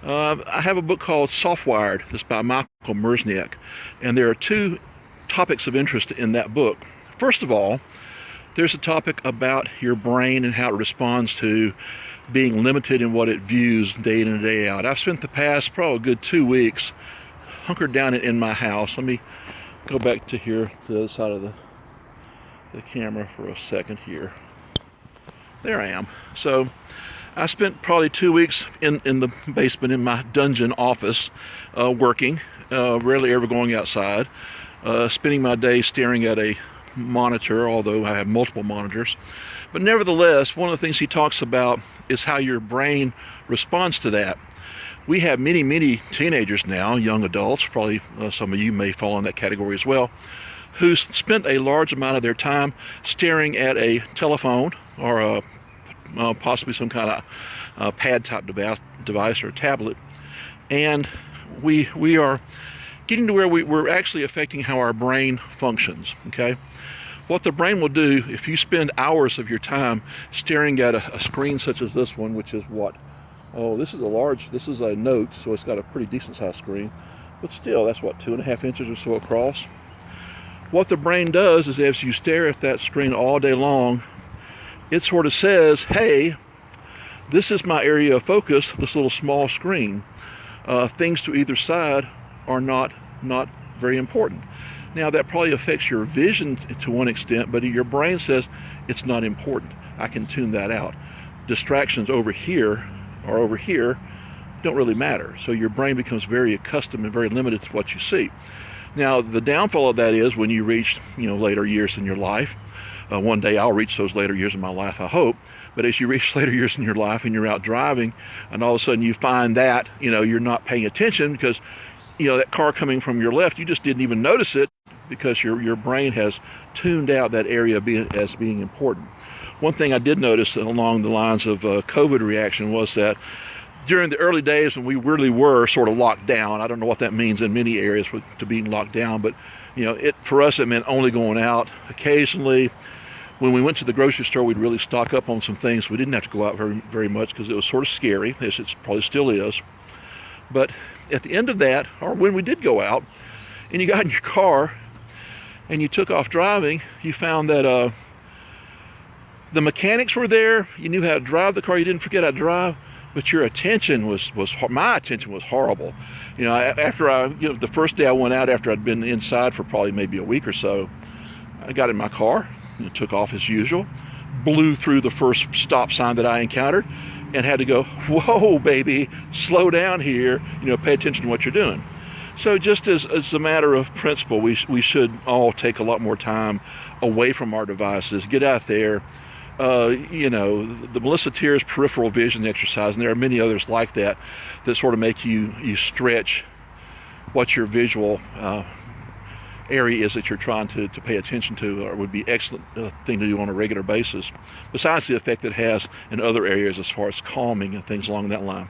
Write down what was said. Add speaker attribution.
Speaker 1: I have a book called Softwired. That's by Michael Merzenich, and there are two topics of interest in that book. First of all, there's a topic about your brain and how it responds to being limited in what it views day in and day out. I've spent the past probably a good 2 weeks hunkered down in my house. Let me go back to here to the other side of the camera for a second here. There I am. So I spent probably 2 weeks in the basement in my dungeon office working, rarely ever going outside, spending my day staring at a monitor, although I have multiple monitors. But nevertheless, one of the things he talks about is how your brain responds to that. We have many teenagers now, young adults, probably some of you may fall in that category as well, who spent a large amount of their time staring at a telephone or possibly some kind of pad type device or tablet, and we are getting to where we're actually affecting how our brain functions. Okay, what the brain will do if you spend hours of your time staring at a screen such as this one, which is what, this is a Note, so it's got a pretty decent sized screen, but still that's what, 2.5 inches or so across. What the brain does is, as you stare at that screen all day long, it sort of says, hey, this is my area of focus, this little small screen. Things to either side are not very important. Now that probably affects your vision to one extent, but your brain says it's not important. I can tune that out. Distractions over here or over here don't really matter. So your brain becomes very accustomed and very limited to what you see. Now the downfall of that is when you reach later years in your life. One day I'll reach those later years in my life, I hope. But as you reach later years in your life and you're out driving, and all of a sudden you find that you're not paying attention because that car coming from your left, you just didn't even notice it because your brain has tuned out that area as being important. One thing I did notice along the lines of COVID reaction was that during the early days when we really were sort of locked down, I don't know what that means in many areas to being locked down, but for us it meant only going out occasionally. When we went to the grocery store, we'd really stock up on some things. We didn't have to go out very much because it was sort of scary, as it probably still is. But at the end of that, or when we did go out, and you got in your car and you took off driving, you found that the mechanics were there. You knew how to drive the car. You didn't forget how to drive, but your attention my attention was horrible. After the first day I went out, after I'd been inside for probably maybe a week or so, I got in my car, took off as usual, blew through the first stop sign that I encountered, and had to go, whoa, baby, slow down here, pay attention to what you're doing. So just as a matter of principle, we should all take a lot more time away from our devices, get out there. The Melissa Tears peripheral vision exercise, and there are many others like that sort of make you stretch what your visual area is that you're trying to pay attention to, or would be excellent thing to do on a regular basis, besides the effect it has in other areas as far as calming and things along that line.